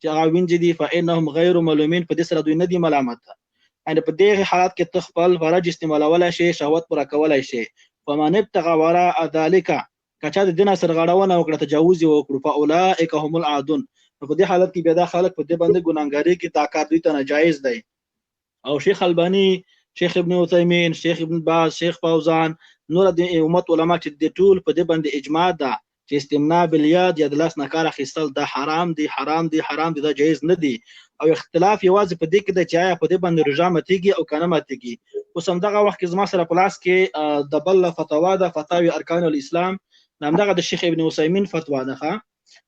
چې هغه وینځي دي فانهم غیر ملومین، په دې سره دوی نه دي ملامت. یعنې په دې حالات کې ته خپل فرج استعمالولی شي، شهوت پوره کولی شي. فمن ابتغى وراء ذلك، که چا د دې نه سرغړونه وکړه، تجاوز یې وکړو، فاولئک هم العادون، نو په دې حالت کې بیا دا خلک په دې باندې ګناهګاري کې دا کار دوی ته ناجایز دی. او شیخ البانی، شیخ ابن عثیمین، شیخ ابن باز، شیخ فوزان، نور د امت علما چې د ټول په دې باندې اجماع ده چې استمناء باليد یا د لاس نه کار اخیستل دا حرام دی، حرام دی، حرام دی، دا جایز نه دی. او اختلاف یوازې په دې کې دی چې آیا په دې باندې روژه ماتېږي او که نه ماتېږي. اوس همدغه وخت کې زما سره په لاس کې د بل فتوا ده، فتاوی ارکان الاسلام، همدغه د شیخ ابن عثیمین فتوا ده.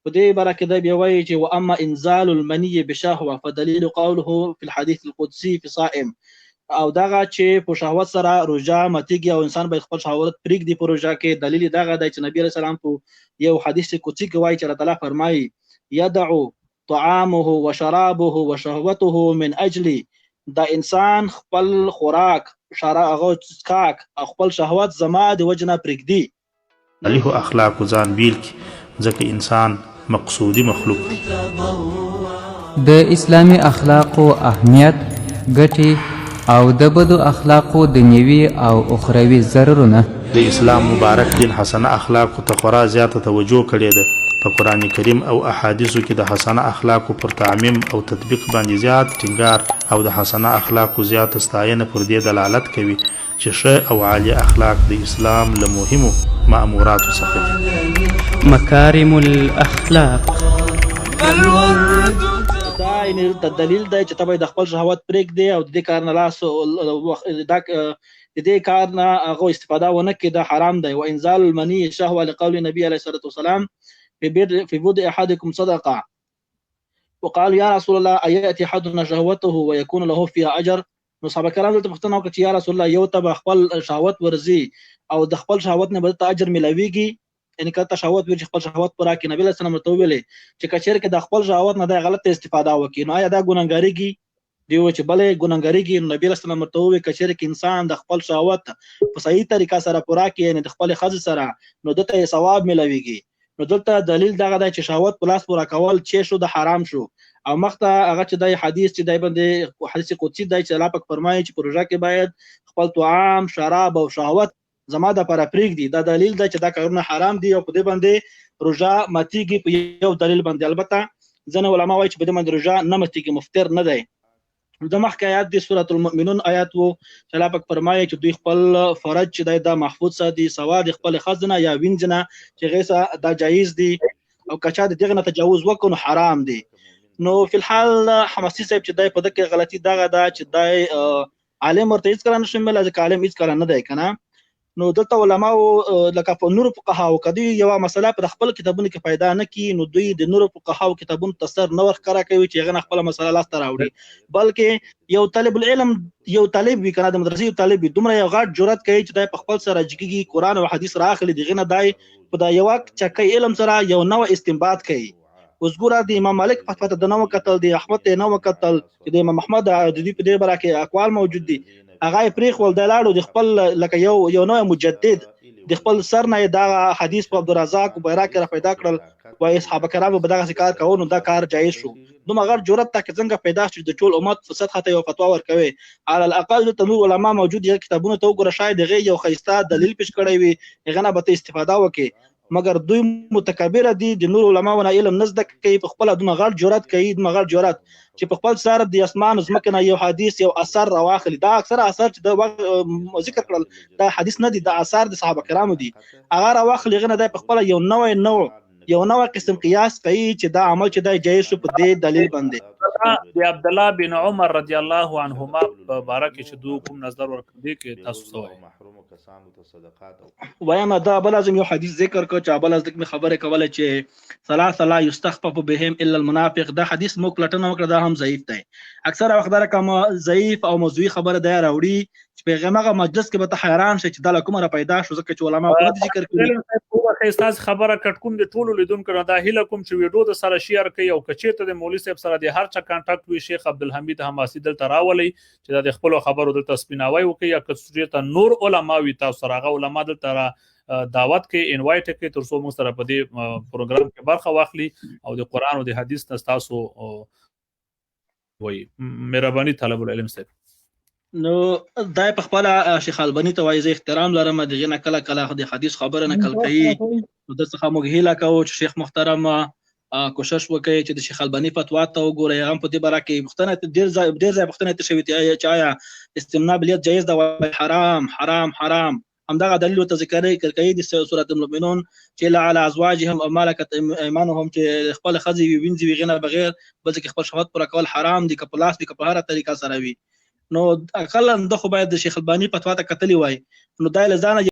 په دې باره کې دی بیا وایي چې واما انزال المني بشهوه فدلیل قوله في الحديث القدسي في صائم، او دغه چې په شهوت سره روژه ماتېږي او انسان باید خپل شهوت پرېږدي په روژه کې، دلیل دغه دی چې نبی علیه السلام په یو حدیث قدسي کې وایي چې الله تعالی فرمایي یدعو طعامه وشرابه وشهوته من اجل، دا انسان خپل خوراک، هغه څښاک او خپل شهوت زما د وجه نه پرېږدي. صالحو اخلاقو ځان بیل کړي، ځکه انسان مقصودی مخلوق دی. د اسلامي اخلاقو اهمیت، ګټې او د بدو اخلاقو دنیوي او اخروي ضررونه. د اسلام مبارک دین حسنه اخلاقو ته خورا زیاته توجه کړې ده. په قرآن کریم او احادیثو کې د حسنه اخلاقو پر تعمیم او تطبیق باندې زیات ټینګار او د حسنه اخلاقو زیات ستاینه پر دې دلالت کوي چې ښه او عالی اخلاق د اسلام له مهمو مأموراتو څخه دي. مکارم الاخلاق دا یعنې د دلیل دی چې ته باید د خپل شهوت پرېږدې او د دې کار نه لاس د دې کار نه هغه استفاده ونه کړي، دا حرام دی. وانزال المني شهوه لقول نبی علیه الصلاة والسلام في بدء احدكم صدقه، وقال يا رسول الله اياتي احدنا شهوته ويكون له فيها اجر. نو صحابه کرام دلته پوښتنه وکړه چې یا رسول الله یو ته خپل شهوت ورزي او د خپل شهوت نه به ته اجر ملويږي، یعنې که ته شهوت ورزي خپل شهوت پوره کړي. نبی علیه السلام ورته وویلې چې که چېرې د خپل شهوت نه د غلطه استفاده وکړي نو آیا دا ګناهګاریږي؟ دی وویل چې بلې ګناهګاریږي. نو نبی علیه السلام ورته وویل که چېرې انسان د خپل شهوت په صحیح طریقه سره پوره کړي، یعنې د خپلې ښځې سره، نو ده ته ثواب ملويږي. نو دلته دلیل دغه دی چې شهوت په لاس پوره کول چې شو د حرام شو. او مخته هغه چې دی حدیث چې دی باندې حدیث قدسي دی چې الله پاک فرمایي چې په روژه کې باید خپل طعام، شراب او شهوت زما دپاره پرېږدي. دا دلیل دی چې دا کارونه حرام دي او په دې باندې روژه ماتېږي په یو دلیل باندې. البته ځینې علما وایي چې په دې باندې روژه نه ماتېږي، مفطر نه دی. د مخکې آیات دی سورة المؤمنون آیات و چې الله پاک فرمایي چې دوی خپل فرج چې دی دا محفوظ ساتي، سوا د خپلې ښځې نه یا وینځ نه چې هغې څخه دا جایز دي، او که چا د دغې نه تجاوز وکړو نو حرام دی. نو فی الحال حماسي صاحب چې دی په دغه کې غلطي دغه ده چې دی عالم ورته هېڅکله نه شو میلی، ځکه عالم هېڅکله نه دی که نه. نو دلته علماو لکه په نورو فقهاو که دوی یوه مسله په خپل کتابونو کې پیدا نه کړي نو دوی د نورو فقهاو کتابونو ته سر نه ورښکاره کوي چې هغه نه خپله مسله لاسته راوړي، بلکې یو طالب العلم، یو طالب وي که نه، د مدرسې یو طالب وي، دومره یو غټ جرأت کوي چې دی په خپل سره جګېږي، قرآن او حدیث رااخلي، د هغې نه دی په دا یوه چکۍ علم سره یو نوی استنباط کوي. اوس ګوره د امام مالک فتوا ته د نه وکتل، د احمد ته یې نه وکتل، چې د امام احمد د دوی په دې باره کې اقوال موجود دي، هغه یې پرېښول، دی لاړو د خپل لکه یو نوی مجدد د خپل سر نه یې دغه حدیث په عبدالرزاق و بیراق کې را پیدا کړل، وایي صحابه کرامو به دغسې کار کوو نو دا کار جایز شو. دومره غټ جرأت ته که څنګه پیدا شو د ټول امت په سطحه ته یو فتوا ورکوي. علی الاقل دلته نور علما موجود دي، کتابونو ته وګوره، شاید هغې یو ښایسته دلیل پیش کړی وي، هغه نه به ته استفاده وکړې، مګر دوی متکبره دي، د نور علماو نه علم نه زده کوي، په خپله دومره غټ جرأت کوي، دومره غټ جرأت چې په خپل سر د اسمان ځمکې نه یو حدیث، یو اثر راواخلي. دا اکثره اثر چې د ذکر کړل دا حدیث نه دي، دا اثار د صحابه کرامو دي، هغه راواخلي، هغه نه دی په خپله یو نوع قسم قیاس کوي چې دا عمل چې دی جایز شو په دې دلیل باندې. د عبدالله بن عمر رضی الله عنهما په باره کې چې دوی کوم نظر ورکړي کې تاسو څه وایي؟ وایم دا بل ازم یو حدیث ذکر کو چې بل از دغه خبره کوله چې ثلاثه لا یستخفف بهم الا المنافق. دا حدیث مو کلټنه وکړه، دا هم ضعیف دی. اکثره وخت دا کوم ضعیف او موضوعي خبره دی راوړي چې په هغه مجلس کې به ته حیران شې چې دا کومه را پیدا شو، ځکه چې علما په دې ذکر کوي. تاسو خبره کټکوم د ټولو لیدونکو نه دا هیله کوم چې ویډیو د سره شیر کړئ او کچېته د مولوی صاحب سره د هر چا کانټاکټ وي، شیخ عبدالحمید حماسي دلته راولي چې د خپل خبرو دلته سپیناوي وکړي، یا کڅوړه نور علما وي تاسو سره هغه علما دلته دعوت کې انوایټ کې تر څو موږ سره په دې پروګرام کې برخه واخلي او د قران او د حدیث نه تاسو وایي. مهرباني طالب العلم صاحب. نو دا په خپل شیخ البانی ته وایي زه احترام لرم دغه نه کله کله د حدیث خبره نقل کوي نو د څخه موږ هیله کوو چې شیخ محترم کوشش وکړي چې د شیخ البانی فتوا ته وګوري هغه په دې باره کې مختلف ډیر ځای پوښتنه ته شوې چې آیا استمناء بالیت جایز ده؟ حرام حرام حرام. همدغه دلیل ته ذکر کوي د سورۃ المؤمنون چې لا علی ازواجهم او ملکت ایمانهم چې خپل خزي وینځي غنه بغیر بلکې خپل شهوت پر کول حرام دي که پلاس دي که په هر طریقه سره وي. نو اقل د خو باید د شیخ البانی فتوا ته کتلی وای نو دا لزانه